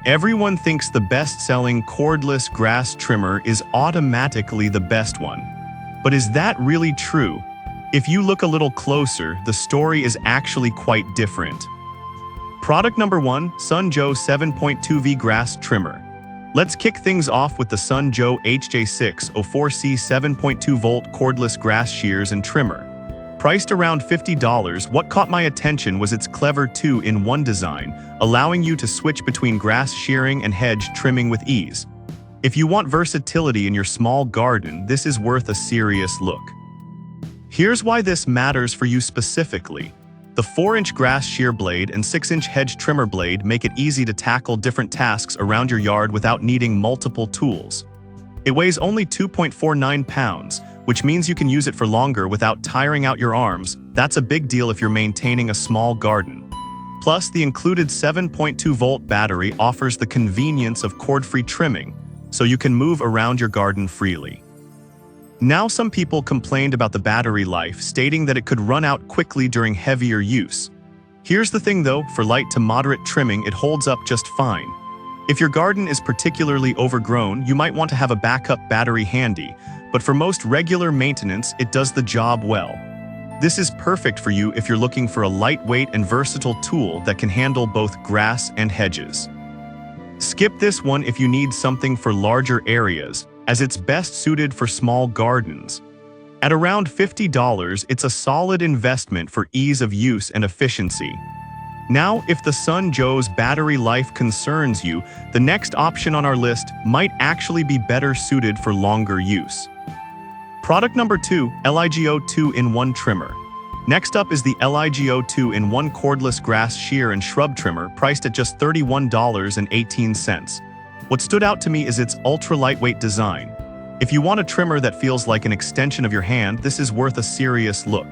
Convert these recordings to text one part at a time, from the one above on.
Everyone thinks the best-selling cordless grass trimmer is automatically the best one. But is that really true? If you look a little closer, the story is actually quite different. Product number 1, Sunjoe 7.2V Grass Trimmer. Let's kick things off with the Sunjoe HJ604C 7.2V cordless grass shears and trimmer. Priced around $50, what caught my attention was its clever 2-in-1 design, allowing you to switch between grass shearing and hedge trimming with ease. If you want versatility in your small garden, this is worth a serious look. Here's why this matters for you specifically. The 4-inch grass shear blade and 6-inch hedge trimmer blade make it easy to tackle different tasks around your yard without needing multiple tools. It weighs only 2.49 pounds, which means you can use it for longer without tiring out your arms. That's a big deal if you're maintaining a small garden. Plus, the included 7.2-volt battery offers the convenience of cord-free trimming, so you can move around your garden freely. Now, some people complained about the battery life, stating that it could run out quickly during heavier use. Here's the thing though, for light to moderate trimming, it holds up just fine. If your garden is particularly overgrown, you might want to have a backup battery handy, but for most regular maintenance, it does the job well. This is perfect for you if you're looking for a lightweight and versatile tool that can handle both grass and hedges. Skip this one if you need something for larger areas, as it's best suited for small gardens. At around $50, it's a solid investment for ease of use and efficiency. Now, if the Sunjoe's battery life concerns you, the next option on our list might actually be better suited for longer use. Product number 2, LIGO 2-in-1 Trimmer. Next up is the LIGO 2-in-1 Cordless Grass Shear and Shrub Trimmer, priced at just $31.18. What stood out to me is its ultra-lightweight design. If you want a trimmer that feels like an extension of your hand, this is worth a serious look.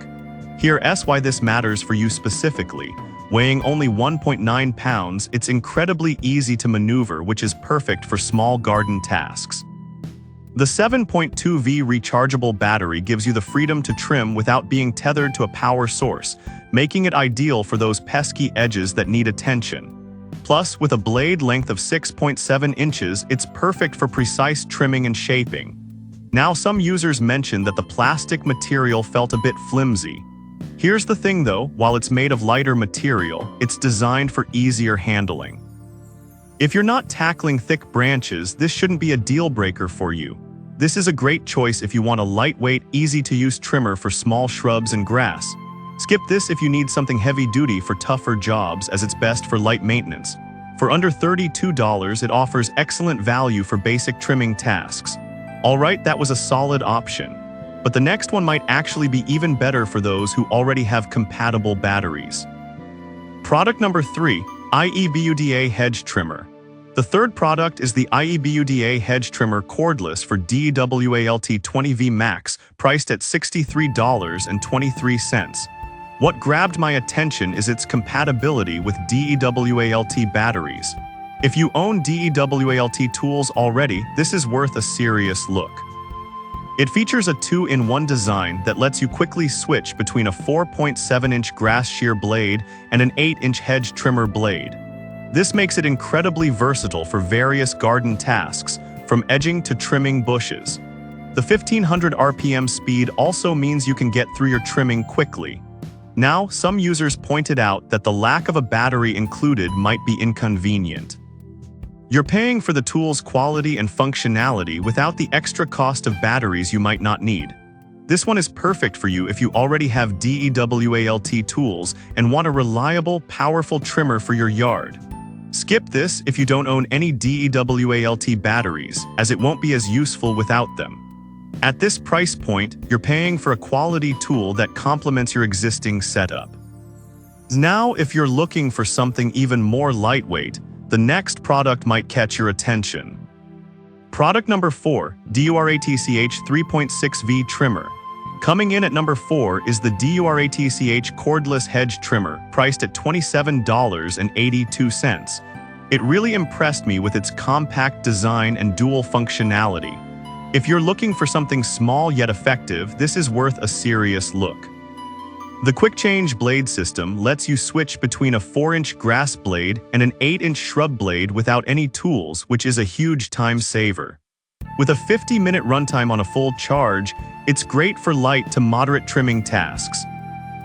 Here's why this matters for you specifically. Weighing only 1.9 pounds, it's incredibly easy to maneuver, which is perfect for small garden tasks. The 7.2V rechargeable battery gives you the freedom to trim without being tethered to a power source, making it ideal for those pesky edges that need attention. Plus, with a blade length of 6.7 inches, it's perfect for precise trimming and shaping. Now, some users mentioned that the plastic material felt a bit flimsy. Here's the thing though, while it's made of lighter material, it's designed for easier handling. If you're not tackling thick branches, this shouldn't be a deal breaker for you. This is a great choice if you want a lightweight, easy-to-use trimmer for small shrubs and grass. Skip this if you need something heavy-duty for tougher jobs, as it's best for light maintenance. For under $32, it offers excellent value for basic trimming tasks. Alright, that was a solid option. But the next one might actually be even better for those who already have compatible batteries. Product number 3, IEBUDA Hedge Trimmer. The third product is the IEBUDA Hedge Trimmer Cordless for DEWALT 20V Max, priced at $63.23. What grabbed my attention is its compatibility with DEWALT batteries. If you own DEWALT tools already, this is worth a serious look. It features a 2-in-1 design that lets you quickly switch between a 4.7-inch grass shear blade and an 8-inch hedge trimmer blade. This makes it incredibly versatile for various garden tasks, from edging to trimming bushes. The 1500 RPM speed also means you can get through your trimming quickly. Now, some users pointed out that the lack of a battery included might be inconvenient. You're paying for the tool's quality and functionality without the extra cost of batteries you might not need. This one is perfect for you if you already have DEWALT tools and want a reliable, powerful trimmer for your yard. Skip this if you don't own any DEWALT batteries, as it won't be as useful without them. At this price point, you're paying for a quality tool that complements your existing setup. Now, if you're looking for something even more lightweight, the next product might catch your attention. Product number 4, DURATCH 3.6V Trimmer. Coming in at number 4 is the DURATCH Cordless Hedge Trimmer, priced at $27.82. It really impressed me with its compact design and dual functionality. If you're looking for something small yet effective, this is worth a serious look. The quick change blade system lets you switch between a 4-inch grass blade and an 8-inch shrub blade without any tools, which is a huge time saver. With a 50-minute runtime on a full charge, it's great for light to moderate trimming tasks.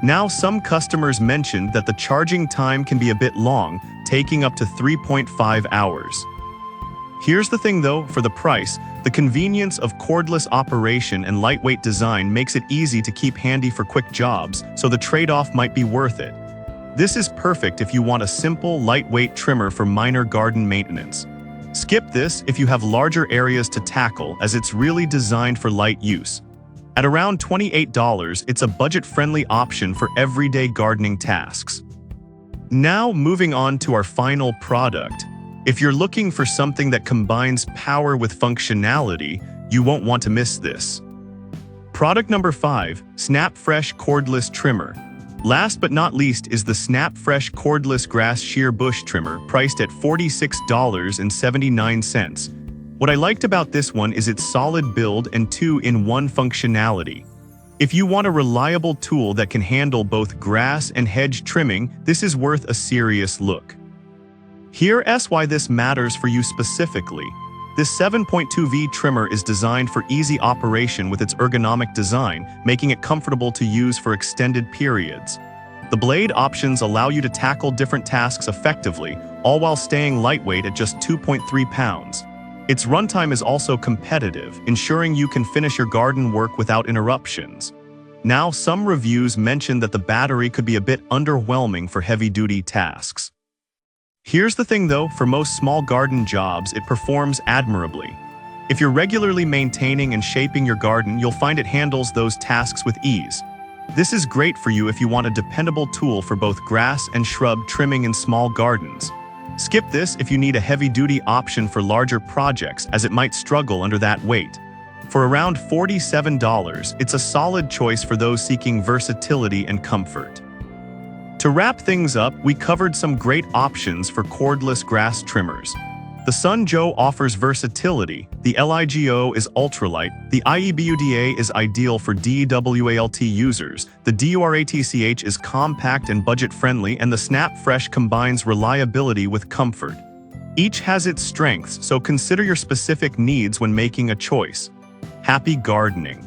Now, some customers mentioned that the charging time can be a bit long, taking up to 3.5 hours. Here's the thing though, for the price, the convenience of cordless operation and lightweight design makes it easy to keep handy for quick jobs, so the trade-off might be worth it. This is perfect if you want a simple, lightweight trimmer for minor garden maintenance. Skip this if you have larger areas to tackle, as it's really designed for light use. At around $28, it's a budget-friendly option for everyday gardening tasks. Now, moving on to our final product. If you're looking for something that combines power with functionality, you won't want to miss this. Product number 5, Snap Fresh Cordless Trimmer. Last but not least is the Snap Fresh Cordless Grass Shear Bush Trimmer, priced at $46.79. What I liked about this one is its solid build and 2-in-1 functionality. If you want a reliable tool that can handle both grass and hedge trimming, this is worth a serious look. Here's why this matters for you specifically. This 7.2V trimmer is designed for easy operation with its ergonomic design, making it comfortable to use for extended periods. The blade options allow you to tackle different tasks effectively, all while staying lightweight at just 2.3 pounds. Its runtime is also competitive, ensuring you can finish your garden work without interruptions. Now, some reviews mention that the battery could be a bit underwhelming for heavy-duty tasks. Here's the thing though, for most small garden jobs, it performs admirably. If you're regularly maintaining and shaping your garden, you'll find it handles those tasks with ease. This is great for you if you want a dependable tool for both grass and shrub trimming in small gardens. Skip this if you need a heavy-duty option for larger projects, as it might struggle under that weight. For around $47, it's a solid choice for those seeking versatility and comfort. To wrap things up, we covered some great options for cordless grass trimmers. The Sun Joe offers versatility, the LIGO is ultralight, the IEBUDA is ideal for DEWALT users, the DURATCH is compact and budget-friendly, and the Snap Fresh combines reliability with comfort. Each has its strengths, so consider your specific needs when making a choice. Happy gardening!